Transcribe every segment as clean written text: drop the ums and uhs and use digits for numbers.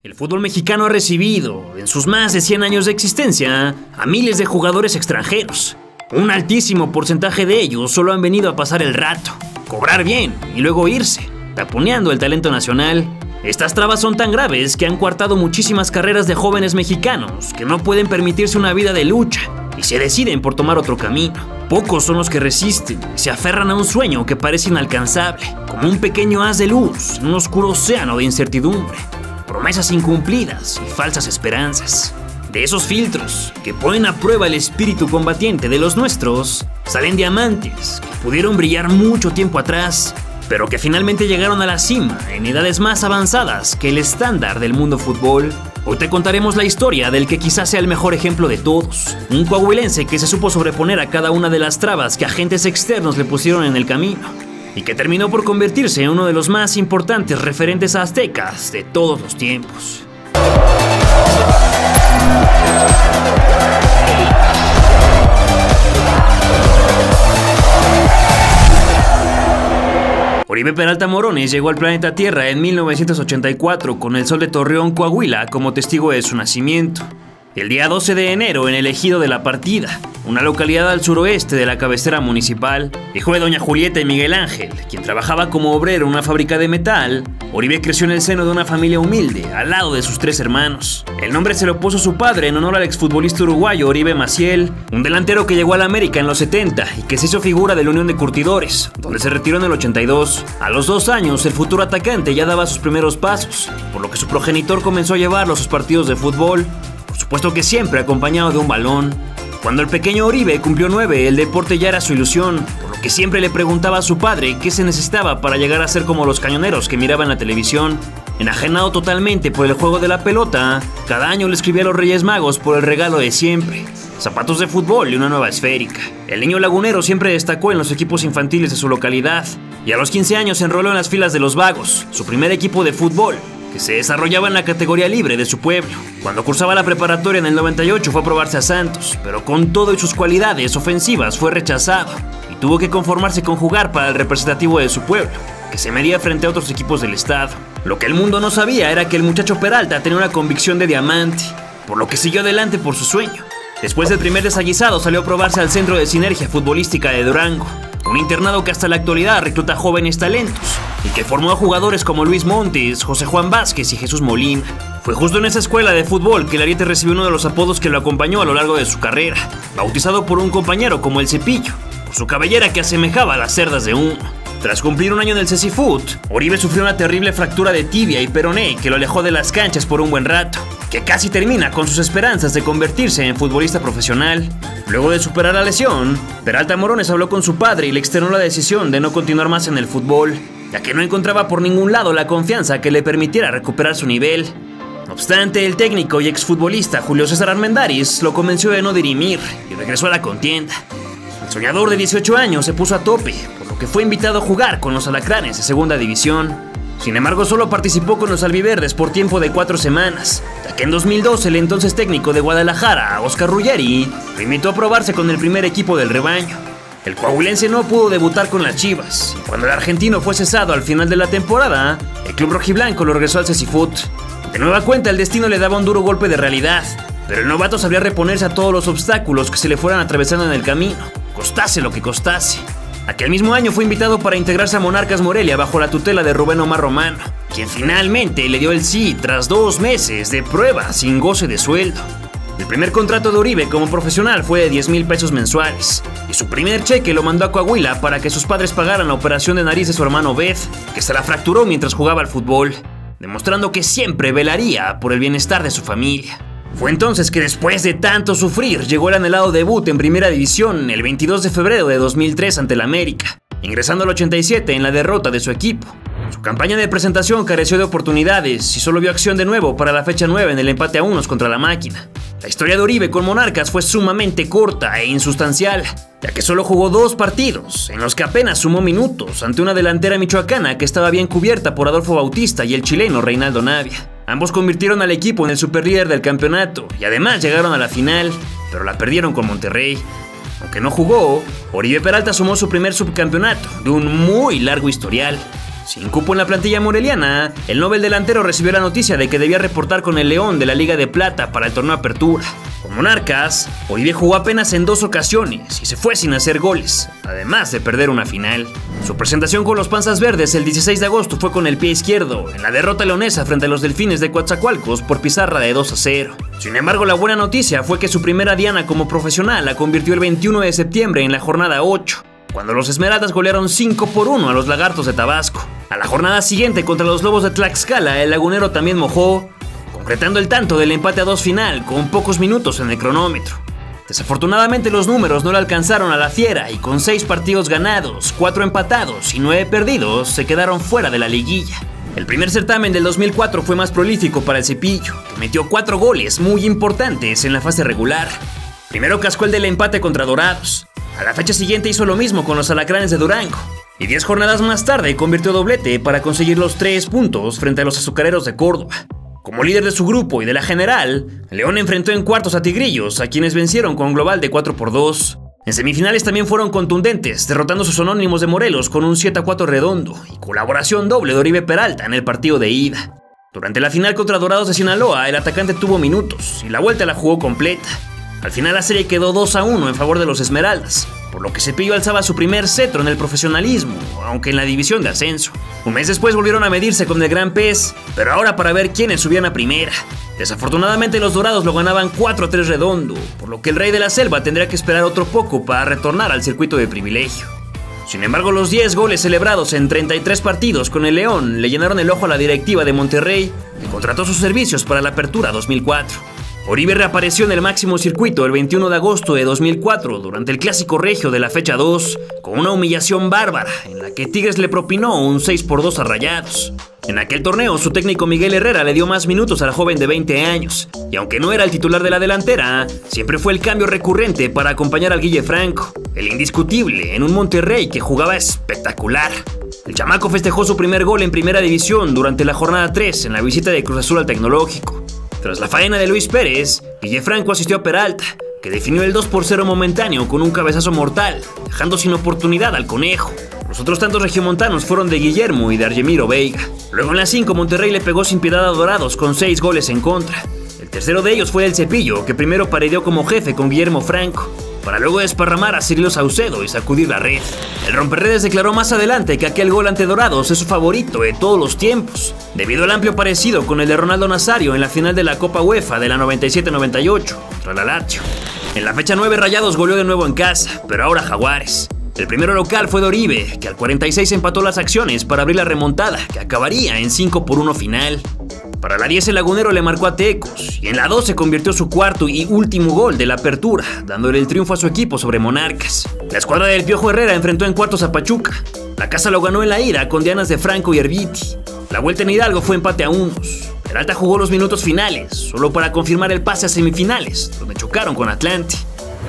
El fútbol mexicano ha recibido, en sus más de 100 años de existencia, a miles de jugadores extranjeros. Un altísimo porcentaje de ellos solo han venido a pasar el rato, cobrar bien y luego irse, taponeando el talento nacional. Estas trabas son tan graves que han coartado muchísimas carreras de jóvenes mexicanos que no pueden permitirse una vida de lucha y se deciden por tomar otro camino. Pocos son los que resisten y se aferran a un sueño que parece inalcanzable, como un pequeño haz de luz en un oscuro océano de incertidumbre. Promesas incumplidas y falsas esperanzas. De esos filtros que ponen a prueba el espíritu combatiente de los nuestros, salen diamantes que pudieron brillar mucho tiempo atrás, pero que finalmente llegaron a la cima en edades más avanzadas que el estándar del mundo fútbol. Hoy te contaremos la historia del que quizás sea el mejor ejemplo de todos, un coahuilense que se supo sobreponer a cada una de las trabas que agentes externos le pusieron en el camino, y que terminó por convertirse en uno de los más importantes referentes aztecas de todos los tiempos. Oribe Peralta Morones llegó al planeta Tierra en 1984 con el Sol de Torreón, Coahuila, como testigo de su nacimiento. El día 12 de enero en el ejido de La Partida, una localidad al suroeste de la cabecera municipal, hijo de doña Julieta y Miguel Ángel, quien trabajaba como obrero en una fábrica de metal, Oribe creció en el seno de una familia humilde, al lado de sus 3 hermanos. El nombre se lo puso su padre en honor al exfutbolista uruguayo Oribe Maciel, un delantero que llegó a la América en los 70 y que se hizo figura de la Unión de Curtidores, donde se retiró en el 82. A los 2 años, el futuro atacante ya daba sus primeros pasos, por lo que su progenitor comenzó a llevarlo a sus partidos de fútbol, por supuesto que siempre acompañado de un balón. Cuando el pequeño Oribe cumplió 9, el deporte ya era su ilusión, por lo que siempre le preguntaba a su padre qué se necesitaba para llegar a ser como los cañoneros que miraba en la televisión. Enajenado totalmente por el juego de la pelota, cada año le escribía a los Reyes Magos por el regalo de siempre: zapatos de fútbol y una nueva esférica. El niño lagunero siempre destacó en los equipos infantiles de su localidad, y a los 15 años se enroló en las filas de los Vagos, su primer equipo de fútbol, que se desarrollaba en la categoría libre de su pueblo. Cuando cursaba la preparatoria en el 98 fue a probarse a Santos, pero con todo y sus cualidades ofensivas fue rechazado y tuvo que conformarse con jugar para el representativo de su pueblo, que se medía frente a otros equipos del estado. Lo que el mundo no sabía era que el muchacho Peralta tenía una convicción de diamante, por lo que siguió adelante por su sueño. Después del primer desaguisado salió a probarse al Centro de Sinergia Futbolística de Durango, un internado que hasta la actualidad recluta jóvenes talentos y que formó a jugadores como Luis Montes, José Juan Vázquez y Jesús Molina. Fue justo en esa escuela de fútbol que el ariete recibió uno de los apodos que lo acompañó a lo largo de su carrera, bautizado por un compañero como el Cepillo, por su cabellera que asemejaba a las cerdas de uno. Tras cumplir un año en el CECIFUT, Oribe sufrió una terrible fractura de tibia y peroné que lo alejó de las canchas por un buen rato, que casi termina con sus esperanzas de convertirse en futbolista profesional. Luego de superar la lesión, Peralta Morones habló con su padre y le externó la decisión de no continuar más en el fútbol, ya que no encontraba por ningún lado la confianza que le permitiera recuperar su nivel. No obstante, el técnico y exfutbolista Julio César Armendáriz lo convenció de no dirimir y regresó a la contienda. El soñador de 18 años se puso a tope, por lo que fue invitado a jugar con los Alacranes de segunda división. Sin embargo, solo participó con los albiverdes por tiempo de 4 semanas, ya que en 2002 el entonces técnico de Guadalajara, Oscar Ruggeri, lo invitó a probarse con el primer equipo del rebaño. El coahuilense no pudo debutar con las Chivas, y cuando el argentino fue cesado al final de la temporada, el club rojiblanco lo regresó al CECIFUT. De nueva cuenta, el destino le daba un duro golpe de realidad, pero el novato sabría reponerse a todos los obstáculos que se le fueran atravesando en el camino, costase lo que costase. Aquel mismo año fue invitado para integrarse a Monarcas Morelia bajo la tutela de Rubén Omar Romano, quien finalmente le dio el sí tras 2 meses de prueba sin goce de sueldo. El primer contrato de Oribe como profesional fue de 10,000 pesos mensuales, y su primer cheque lo mandó a Coahuila para que sus padres pagaran la operación de nariz de su hermano Beth, que se la fracturó mientras jugaba al fútbol, demostrando que siempre velaría por el bienestar de su familia. Fue entonces que después de tanto sufrir llegó el anhelado debut en Primera División el 22 de febrero de 2003 ante el América, ingresando al 87 en la derrota de su equipo. Su campaña de presentación careció de oportunidades y solo vio acción de nuevo para la fecha 9 en el empate a 1 contra la Máquina. La historia de Oribe con Monarcas fue sumamente corta e insustancial, ya que solo jugó 2 partidos, en los que apenas sumó minutos ante una delantera michoacana que estaba bien cubierta por Adolfo Bautista y el chileno Reinaldo Navia. Ambos convirtieron al equipo en el superlíder del campeonato y además llegaron a la final, pero la perdieron con Monterrey. Aunque no jugó, Oribe Peralta sumó su primer subcampeonato de un muy largo historial. Sin cupo en la plantilla moreliana, el Nobel delantero recibió la noticia de que debía reportar con el León de la Liga de Plata para el torneo Apertura. Con Monarcas, Oribe jugó apenas en 2 ocasiones y se fue sin hacer goles, además de perder una final. Su presentación con los Panzas Verdes el 16 de agosto fue con el pie izquierdo, en la derrota leonesa frente a los Delfines de Coatzacoalcos por pizarra de 2-0. Sin embargo, la buena noticia fue que su primera diana como profesional la convirtió el 21 de septiembre en la jornada 8, cuando los Esmeraldas golearon 5-1 a los Lagartos de Tabasco. A la jornada siguiente contra los Lobos de Tlaxcala, el lagunero también mojó, concretando el tanto del empate a 2 final con pocos minutos en el cronómetro. Desafortunadamente los números no le alcanzaron a la fiera y con 6 partidos ganados, 4 empatados y 9 perdidos se quedaron fuera de la liguilla. El primer certamen del 2004 fue más prolífico para el Cepillo, que metió 4 goles muy importantes en la fase regular. Primero cascó el del empate contra Dorados. A la fecha siguiente hizo lo mismo con los Alacranes de Durango. Y 10 jornadas más tarde convirtió doblete para conseguir los 3 puntos frente a los Azucareros de Córdoba. Como líder de su grupo y de la general, León enfrentó en cuartos a Tigrillos, a quienes vencieron con global de 4-2. En semifinales también fueron contundentes, derrotando a sus anónimos de Morelos con un 7-4 redondo y colaboración doble de Oribe Peralta en el partido de ida. Durante la final contra Dorados de Sinaloa, el atacante tuvo minutos y la vuelta la jugó completa. Al final la serie quedó 2-1 en favor de los Esmeraldas, por lo que Cepillo alzaba su primer cetro en el profesionalismo, aunque en la división de ascenso. Un mes después volvieron a medirse con el Gran Pez, pero ahora para ver quiénes subían a primera. Desafortunadamente los Dorados lo ganaban 4-3 redondo, por lo que el Rey de la Selva tendría que esperar otro poco para retornar al circuito de privilegio. Sin embargo, los 10 goles celebrados en 33 partidos con el León le llenaron el ojo a la directiva de Monterrey, que contrató sus servicios para la Apertura 2004. Oribe reapareció en el máximo circuito el 21 de agosto de 2004 durante el Clásico Regio de la fecha 2, con una humillación bárbara en la que Tigres le propinó un 6-2 a Rayados. En aquel torneo, su técnico Miguel Herrera le dio más minutos al joven de 20 años, y aunque no era el titular de la delantera, siempre fue el cambio recurrente para acompañar al Guille Franco, el indiscutible en un Monterrey que jugaba espectacular. El chamaco festejó su primer gol en Primera División durante la jornada 3 en la visita de Cruz Azul al Tecnológico. Tras la faena de Luis Pérez, Guille Franco asistió a Peralta, que definió el 2-0 momentáneo con un cabezazo mortal, dejando sin oportunidad al Conejo. Los otros tantos regiomontanos fueron de Guillermo y de Argemiro Veiga. Luego en la 5 Monterrey le pegó sin piedad a Dorados con 6 goles en contra. El tercero de ellos fue el Cepillo, que primero paredeó como jefe con Guillermo Franco, para luego desparramar a Cirilo Saucedo y sacudir la red. El romperredes declaró más adelante que aquel gol ante Dorados es su favorito de todos los tiempos, debido al amplio parecido con el de Ronaldo Nazario en la final de la Copa UEFA de la 97-98 contra la Lazio. En la fecha 9 Rayados goleó de nuevo en casa, pero ahora Jaguares. El primero local fue de Oribe, que al 46 empató las acciones para abrir la remontada, que acabaría en 5-1 final. Para la 10 el lagunero le marcó a Tecos, y en la 12 convirtió su cuarto y último gol de la Apertura, dándole el triunfo a su equipo sobre Monarcas. La escuadra del Piojo Herrera enfrentó en cuartos a Pachuca. La casa lo ganó en la ida con dianas de Franco y Herbiti. La vuelta en Hidalgo fue empate a 1. Peralta jugó los minutos finales, solo para confirmar el pase a semifinales, donde chocaron con Atlante.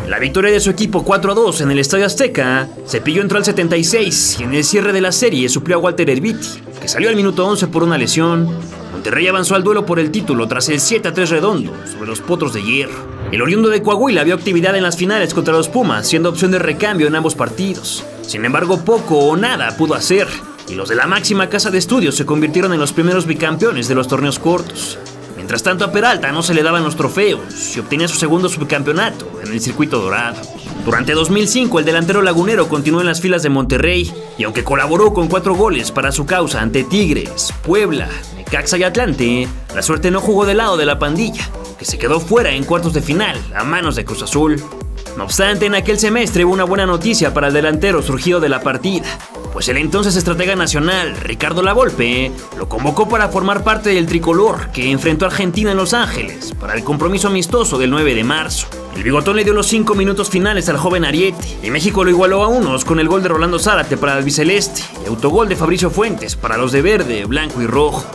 La victoria de su equipo 4-2 en el Estadio Azteca, Cepillo entró al 76 y en el cierre de la serie suplió a Walter Herbiti, que salió al minuto 11 por una lesión. Monterrey avanzó al duelo por el título tras el 7-3 redondo sobre los Potros de Hierro. El oriundo de Coahuila vio actividad en las finales contra los Pumas, siendo opción de recambio en ambos partidos. Sin embargo, poco o nada pudo hacer, y los de la máxima casa de estudios se convirtieron en los primeros bicampeones de los torneos cortos. Mientras tanto, a Peralta no se le daban los trofeos y obtenía su segundo subcampeonato en el circuito dorado. Durante 2005, el delantero lagunero continuó en las filas de Monterrey, y aunque colaboró con 4 goles para su causa ante Tigres, Puebla, Necaxa y Atlante, la suerte no jugó del lado de la pandilla, que se quedó fuera en cuartos de final a manos de Cruz Azul. No obstante, en aquel semestre hubo una buena noticia para el delantero surgido de la partida, pues el entonces estratega nacional, Ricardo Lavolpe, lo convocó para formar parte del tricolor que enfrentó a Argentina en Los Ángeles para el compromiso amistoso del 9 de marzo. El bigotón le dio los 5 minutos finales al joven Ariete, y México lo igualó a 1 con el gol de Rolando Zárate para el albiceleste y autogol de Fabricio Fuentes para los de verde, blanco y rojo.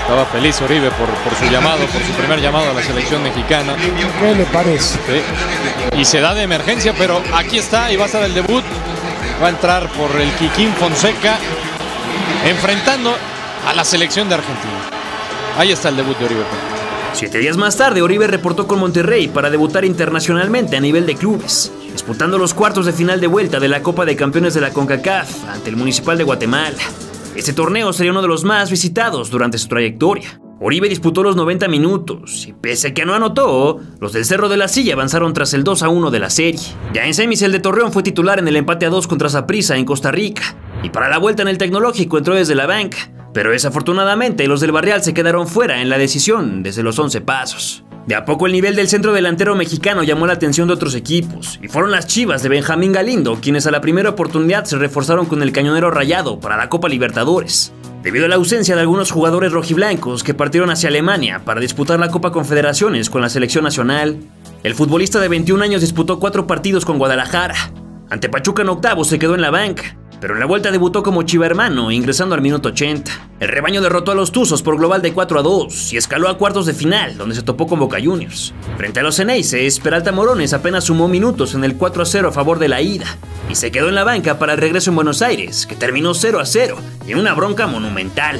Estaba feliz Oribe por su llamado, por su primer llamado a la selección mexicana. ¿Qué le parece? Sí. Y se da de emergencia, pero aquí está y va a ser el debut. Va a entrar por el Kikín Fonseca, enfrentando a la selección de Argentina. Ahí está el debut de Oribe. 7 días más tarde, Oribe reportó con Monterrey para debutar internacionalmente a nivel de clubes, disputando los cuartos de final de vuelta de la Copa de Campeones de la CONCACAF ante el Municipal de Guatemala. Este torneo sería uno de los más visitados durante su trayectoria. Oribe disputó los 90 minutos y pese a que no anotó, los del Cerro de la Silla avanzaron tras el 2-1 de la serie. Ya en semis el de Torreón fue titular en el empate a 2 contra Saprissa en Costa Rica y para la vuelta en el Tecnológico entró desde la banca, pero desafortunadamente los del Barrial se quedaron fuera en la decisión desde los 11 pasos. De a poco el nivel del centro delantero mexicano llamó la atención de otros equipos y fueron las Chivas de Benjamín Galindo quienes a la primera oportunidad se reforzaron con el cañonero Rayado para la Copa Libertadores. Debido a la ausencia de algunos jugadores rojiblancos que partieron hacia Alemania para disputar la Copa Confederaciones con la selección nacional, el futbolista de 21 años disputó 4 partidos con Guadalajara. Ante Pachuca en octavos se quedó en la banca, pero en la vuelta debutó como chivermano ingresando al minuto 80. El rebaño derrotó a los Tuzos por global de 4-2 y escaló a cuartos de final, donde se topó con Boca Juniors. Frente a los Ceneices, Peralta Morones apenas sumó minutos en el 4-0 a favor de la ida y se quedó en la banca para el regreso en Buenos Aires, que terminó 0-0 y en una bronca monumental.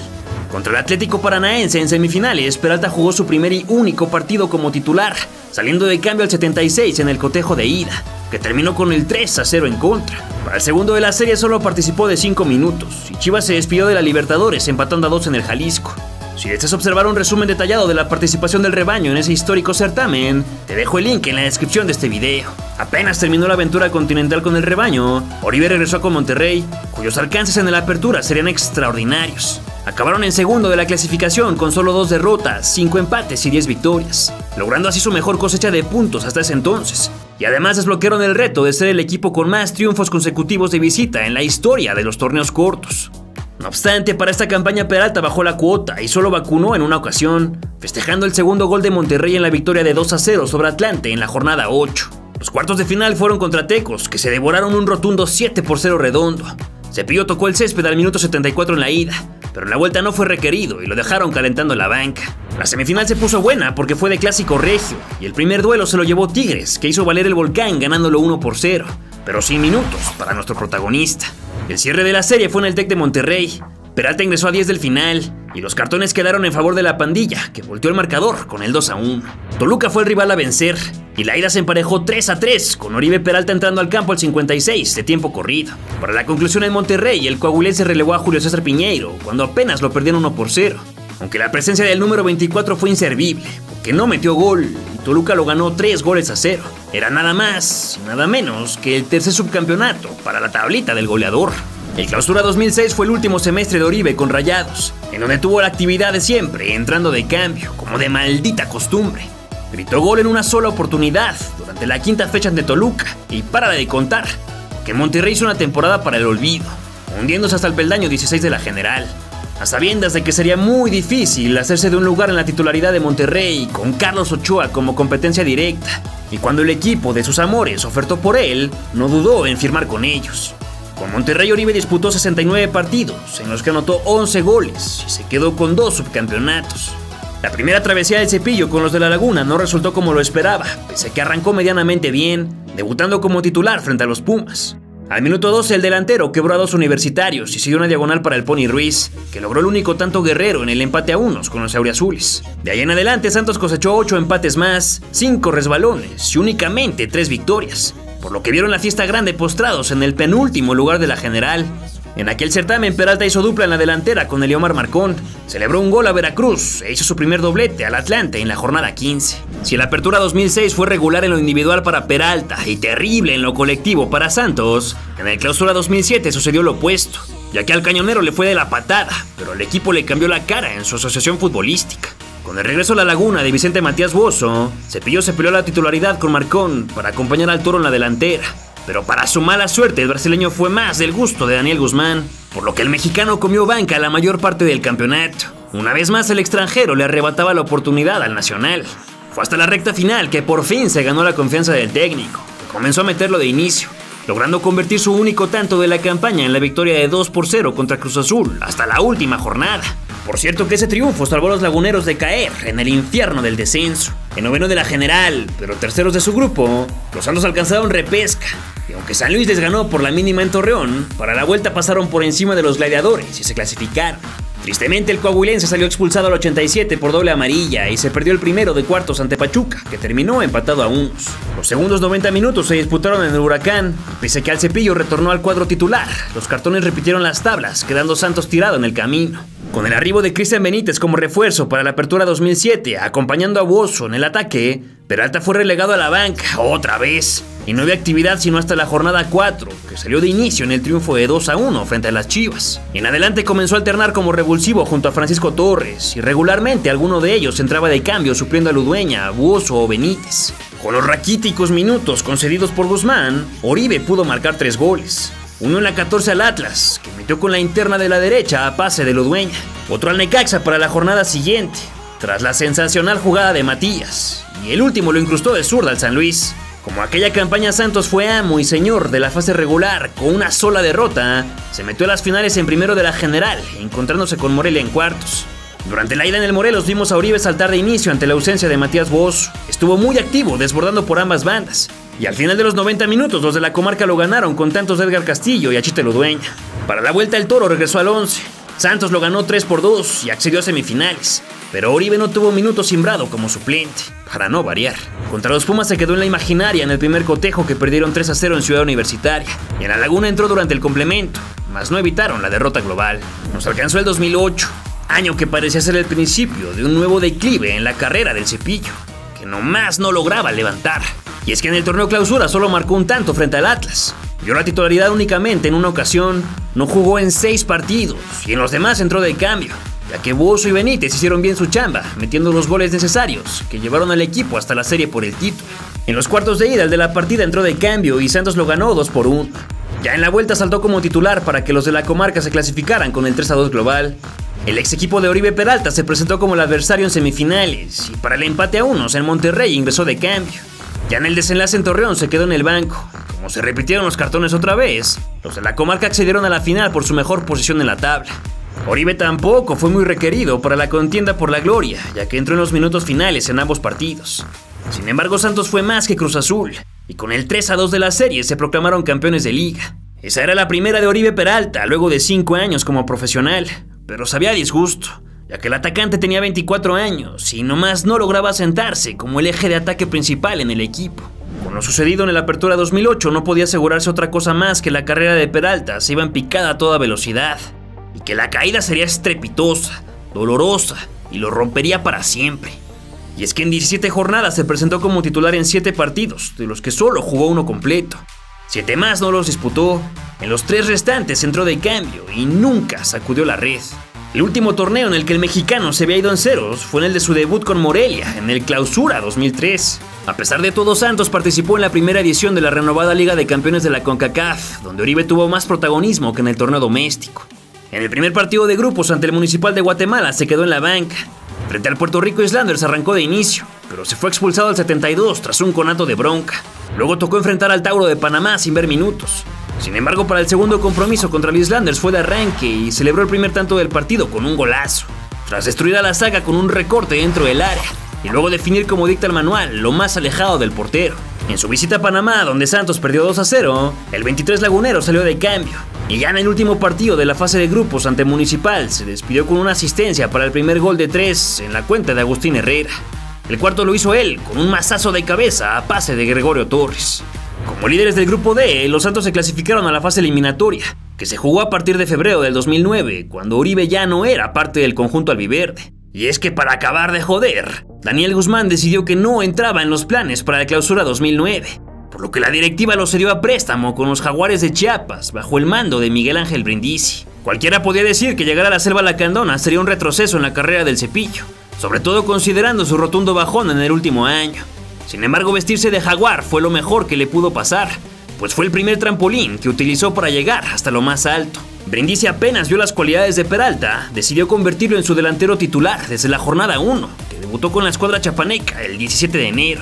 Contra el Atlético Paranaense en semifinales, Peralta jugó su primer y único partido como titular, saliendo de cambio al 76 en el cotejo de ida, que terminó con el 3-0 en contra. Para el segundo de la serie solo participó de 5 minutos y Chivas se despidió de la Libertadores empatando a 2 en el Jalisco. Si deseas observar un resumen detallado de la participación del rebaño en ese histórico certamen, te dejo el link en la descripción de este video. Apenas terminó la aventura continental con el rebaño, Oribe regresó con Monterrey, cuyos alcances en la apertura serían extraordinarios. Acabaron en segundo de la clasificación con solo 2 derrotas, 5 empates y 10 victorias, logrando así su mejor cosecha de puntos hasta ese entonces. Y además desbloquearon el reto de ser el equipo con más triunfos consecutivos de visita en la historia de los torneos cortos. No obstante, para esta campaña Peralta bajó la cuota y solo vacunó en una ocasión, festejando el segundo gol de Monterrey en la victoria de 2-0 sobre Atlante en la jornada 8. Los cuartos de final fueron contra Tecos, que se devoraron un rotundo 7-0 redondo. Cepillo tocó el césped al minuto 74 en la ida, pero en la vuelta no fue requerido y lo dejaron calentando la banca. La semifinal se puso buena porque fue de clásico regio y el primer duelo se lo llevó Tigres, que hizo valer el Volcán ganándolo 1-0, pero sin minutos para nuestro protagonista. El cierre de la serie fue en el Tec de Monterrey. Peralta ingresó a 10 del final y los cartones quedaron en favor de la pandilla, que volteó el marcador con el 2-1. Toluca fue el rival a vencer y la ida se emparejó 3-3, con Oribe Peralta entrando al campo al 56 de tiempo corrido. Para la conclusión en Monterrey, el coahuilense relevó a Julio César Piñeiro cuando apenas lo perdieron 1-0. Aunque la presencia del número 24 fue inservible, porque no metió gol y Toluca lo ganó 3-0. Era nada más y nada menos que el tercer subcampeonato para la tablita del goleador. El Clausura 2006 fue el último semestre de Oribe con Rayados, en donde tuvo la actividad de siempre, entrando de cambio, como de maldita costumbre. Gritó gol en una sola oportunidad, durante la quinta fecha ante Toluca, y para de contar, que Monterrey hizo una temporada para el olvido, hundiéndose hasta el peldaño 16 de la general. A sabiendas de que sería muy difícil hacerse de un lugar en la titularidad de Monterrey, con Carlos Ochoa como competencia directa, y cuando el equipo de sus amores ofertó por él, no dudó en firmar con ellos. Con Monterrey, Oribe disputó 69 partidos, en los que anotó 11 goles y se quedó con 2 subcampeonatos. La primera travesía del Cepillo con los de la Laguna no resultó como lo esperaba, pese a que arrancó medianamente bien, debutando como titular frente a los Pumas. Al minuto 12 el delantero quebró a 2 universitarios y siguió una diagonal para el Pony Ruiz, que logró el único tanto guerrero en el empate a 1 con los auriazules. De ahí en adelante Santos cosechó 8 empates más, 5 resbalones y únicamente 3 victorias, por lo que vieron la fiesta grande postrados en el penúltimo lugar de la general. En aquel certamen Peralta hizo dupla en la delantera con Eliomar Marcón, celebró un gol a Veracruz e hizo su primer doblete al Atlante en la jornada 15. Si la apertura 2006 fue regular en lo individual para Peralta y terrible en lo colectivo para Santos, en el Clausura 2007 sucedió lo opuesto, ya que al cañonero le fue de la patada, pero el equipo le cambió la cara en su asociación futbolística. Con el regreso a la Laguna de Vicente Matías Bozo, Cepillo se peleó la titularidad con Marcón para acompañar al Toro en la delantera. Pero para su mala suerte, el brasileño fue más del gusto de Daniel Guzmán, por lo que el mexicano comió banca la mayor parte del campeonato. Una vez más el extranjero le arrebataba la oportunidad al nacional. Fue hasta la recta final que por fin se ganó la confianza del técnico, que comenzó a meterlo de inicio, logrando convertir su único tanto de la campaña en la victoria de 2-0 contra Cruz Azul hasta la última jornada. Por cierto que ese triunfo salvó a los laguneros de caer en el infierno del descenso. En noveno de la general, pero terceros de su grupo, los Santos alcanzaron repesca. Y aunque San Luis les ganó por la mínima en Torreón, para la vuelta pasaron por encima de los Gladiadores y se clasificaron. Tristemente, el coahuilense salió expulsado al 87 por doble amarilla y se perdió el primero de cuartos ante Pachuca, que terminó empatado a unos. Los segundos 90 minutos se disputaron en el Huracán, y pese a que Alcepillo retornó al cuadro titular, los cartones repitieron las tablas, quedando Santos tirado en el camino. Con el arribo de Cristian Benítez como refuerzo para la apertura 2007, acompañando a Buoso en el ataque, Peralta fue relegado a la banca otra vez, y no había actividad sino hasta la jornada 4, que salió de inicio en el triunfo de 2-1 frente a las Chivas. En adelante comenzó a alternar como revulsivo junto a Francisco Torres, y regularmente alguno de ellos entraba de cambio supliendo a Ludueña, Buoso o Benítez. Con los raquíticos minutos concedidos por Guzmán, Oribe pudo marcar 3 goles. Uno en la 14 al Atlas, que metió con la interna de la derecha a pase de Ludueña. Otro al Necaxa para la jornada siguiente, tras la sensacional jugada de Matías. Y el último lo incrustó de zurda al San Luis. Como aquella campaña, Santos fue amo y señor de la fase regular. Con una sola derrota, se metió a las finales en primero de la general, encontrándose con Morelia en cuartos. Durante la ida en el Morelos vimos a Oribe saltar de inicio ante la ausencia de Matías Buoso. Estuvo muy activo, desbordando por ambas bandas. Y al final de los 90 minutos, los de la comarca lo ganaron con tantos de Edgar Castillo y Achite Ludueña. Para la vuelta, el Toro regresó al 11. Santos lo ganó 3-2 y accedió a semifinales. Pero Oribe no tuvo minutos simbrado como suplente, para no variar. Contra los Pumas se quedó en la imaginaria en el primer cotejo que perdieron 3-0 en Ciudad Universitaria. Y en la Laguna entró durante el complemento, mas no evitaron la derrota global. Nos alcanzó el 2008, año que parecía ser el principio de un nuevo declive en la carrera del Cepillo, que nomás no lograba levantar. Y es que en el torneo clausura solo marcó un tanto frente al Atlas. Dio la titularidad únicamente en una ocasión, no jugó en 6 partidos y en los demás entró de cambio, ya que Buoso y Benítez hicieron bien su chamba, metiendo los goles necesarios que llevaron al equipo hasta la serie por el título. En los cuartos de ida, el de la partida entró de cambio y Santos lo ganó 2-1. Ya en la vuelta saltó como titular para que los de la comarca se clasificaran con el 3-2 global. El ex equipo de Oribe Peralta se presentó como el adversario en semifinales y para el empate a unos en Monterrey ingresó de cambio. Ya en el desenlace en Torreón se quedó en el banco. Como se repitieron los cartones otra vez, los de la comarca accedieron a la final por su mejor posición en la tabla. Oribe tampoco fue muy requerido para la contienda por la gloria, ya que entró en los minutos finales en ambos partidos. Sin embargo, Santos fue más que Cruz Azul, y con el 3-2 de la serie se proclamaron campeones de liga. Esa era la primera de Oribe Peralta, luego de 5 años como profesional, pero sabía a disgusto, ya que el atacante tenía 24 años y nomás no lograba sentarse como el eje de ataque principal en el equipo. Con lo sucedido en la apertura 2008 no podía asegurarse otra cosa más que la carrera de Peralta se iba en picada a toda velocidad y que la caída sería estrepitosa, dolorosa y lo rompería para siempre. Y es que en 17 jornadas se presentó como titular en 7 partidos, de los que solo jugó uno completo. 7 más no los disputó, en los 3 restantes entró de cambio y nunca sacudió la red. El último torneo en el que el mexicano se había ido en ceros fue en el de su debut con Morelia, en el Clausura 2003. A pesar de todo, Santos participó en la primera edición de la renovada Liga de Campeones de la CONCACAF, donde Oribe tuvo más protagonismo que en el torneo doméstico. En el primer partido de grupos ante el Municipal de Guatemala se quedó en la banca. Frente al Puerto Rico Islanders arrancó de inicio, pero se fue expulsado al 72 tras un conato de bronca. Luego tocó enfrentar al Tauro de Panamá sin ver minutos. Sin embargo, para el segundo compromiso contra el Islanders fue de arranque y celebró el primer tanto del partido con un golazo, tras destruir a la saga con un recorte dentro del área y luego definir como dicta el manual lo más alejado del portero. En su visita a Panamá, donde Santos perdió 2-0, el 23 lagunero salió de cambio y ya en el último partido de la fase de grupos ante Municipal se despidió con una asistencia para el primer gol de 3 en la cuenta de Agustín Herrera. El cuarto lo hizo él con un mazazo de cabeza a pase de Gregorio Torres. Como líderes del grupo D, los Santos se clasificaron a la fase eliminatoria, que se jugó a partir de febrero del 2009, cuando Oribe ya no era parte del conjunto albiverde. Y es que para acabar de joder, Daniel Guzmán decidió que no entraba en los planes para la Clausura 2009, por lo que la directiva lo cedió a préstamo con los Jaguares de Chiapas, bajo el mando de Miguel Ángel Brindisi. Cualquiera podía decir que llegar a la Selva Lacandona sería un retroceso en la carrera del Cepillo, sobre todo considerando su rotundo bajón en el último año. Sin embargo, vestirse de jaguar fue lo mejor que le pudo pasar, pues fue el primer trampolín que utilizó para llegar hasta lo más alto. Brindisi apenas vio las cualidades de Peralta, decidió convertirlo en su delantero titular desde la jornada 1, que debutó con la escuadra chapaneca el 17 de enero,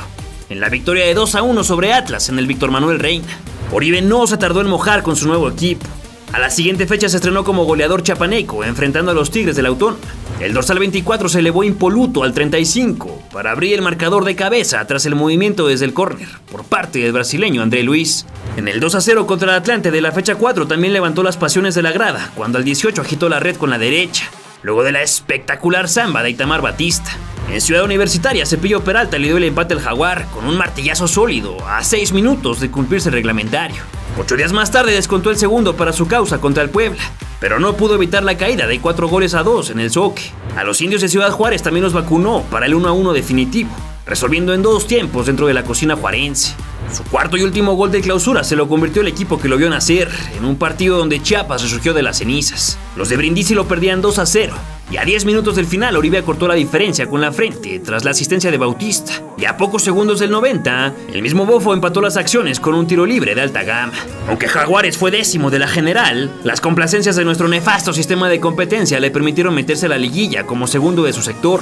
en la victoria de 2-1 sobre Atlas en el Víctor Manuel Reina. Oribe no se tardó en mojar con su nuevo equipo. A la siguiente fecha se estrenó como goleador chapaneco, enfrentando a los Tigres de la Autónoma. El dorsal 24 se elevó impoluto al 35 para abrir el marcador de cabeza tras el movimiento desde el córner por parte del brasileño André Luiz. En el 2-0 contra el Atlante de la fecha 4 también levantó las pasiones de la grada cuando al 18 agitó la red con la derecha luego de la espectacular samba de Itamar Batista. En Ciudad Universitaria, Cepillo Peralta le dio el empate al Jaguar con un martillazo sólido a 6 minutos de cumplirse el reglamentario. 8 días más tarde descontó el segundo para su causa contra el Puebla, pero no pudo evitar la caída de 4-2 en el Zoque. A los indios de Ciudad Juárez también los vacunó para el 1-1 definitivo, resolviendo en 2 tiempos dentro de la cocina juarense. Su cuarto y último gol de clausura se lo convirtió el equipo que lo vio nacer en un partido donde Chiapas resurgió de las cenizas. Los de Brindisi lo perdían 2-0 y a 10 minutos del final Oribe acortó la diferencia con la frente tras la asistencia de Bautista. Y a pocos segundos del 90, el mismo Bofo empató las acciones con un tiro libre de alta gama. Aunque Jaguares fue 10º de la general, las complacencias de nuestro nefasto sistema de competencia le permitieron meterse a la liguilla como segundo de su sector,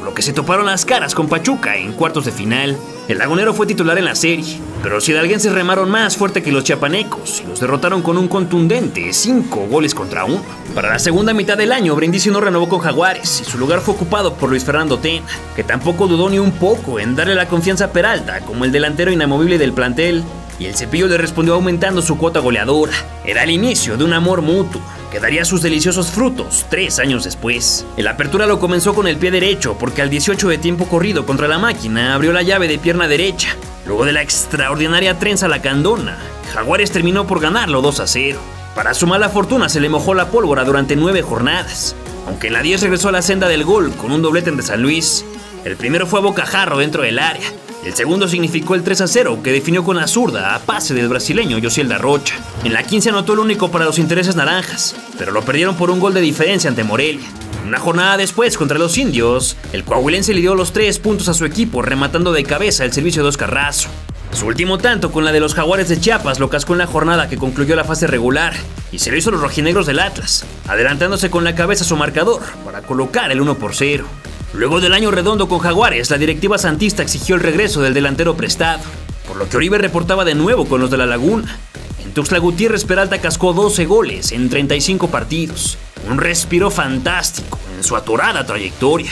lo que se toparon las caras con Pachuca en cuartos de final. El lagunero fue titular en la serie, pero los hidalguenses remaron más fuerte que los chiapanecos y los derrotaron con un contundente 5-1. Para la segunda mitad del año, Brindisi no renovó con Jaguares y su lugar fue ocupado por Luis Fernando Tena, que tampoco dudó ni un poco en darle la confianza a Peralta como el delantero inamovible del plantel, y el Cepillo le respondió aumentando su cuota goleadora. Era el inicio de un amor mutuo que daría sus deliciosos frutos 3 años después. El Apertura lo comenzó con el pie derecho porque al 18 de tiempo corrido contra la Máquina abrió la llave de pierna derecha. Luego de la extraordinaria trenza lacandona, Jaguares terminó por ganarlo 2-0. Para su mala fortuna se le mojó la pólvora durante 9 jornadas, aunque en la 10 regresó a la senda del gol con un doblete ante San Luis. El primero fue a bocajarro dentro del área. El segundo significó el 3-0 que definió con la zurda a pase del brasileño Josiel da Rocha. En la 15 anotó el único para los intereses naranjas, pero lo perdieron por un gol de diferencia ante Morelia. Una jornada después, contra los indios, el coahuilense le dio los 3 puntos a su equipo, rematando de cabeza el servicio de Oscar Razo. Su último tanto con la de los Jaguares de Chiapas lo cascó en la jornada que concluyó la fase regular y se lo hizo a los rojinegros del Atlas, adelantándose con la cabeza a su marcador para colocar el 1-0. Luego del año redondo con Jaguares, la directiva santista exigió el regreso del delantero prestado, por lo que Oribe reportaba de nuevo con los de la Laguna. En Tuxtla Gutiérrez, Peralta cascó 12 goles en 35 partidos, un respiro fantástico en su atorada trayectoria.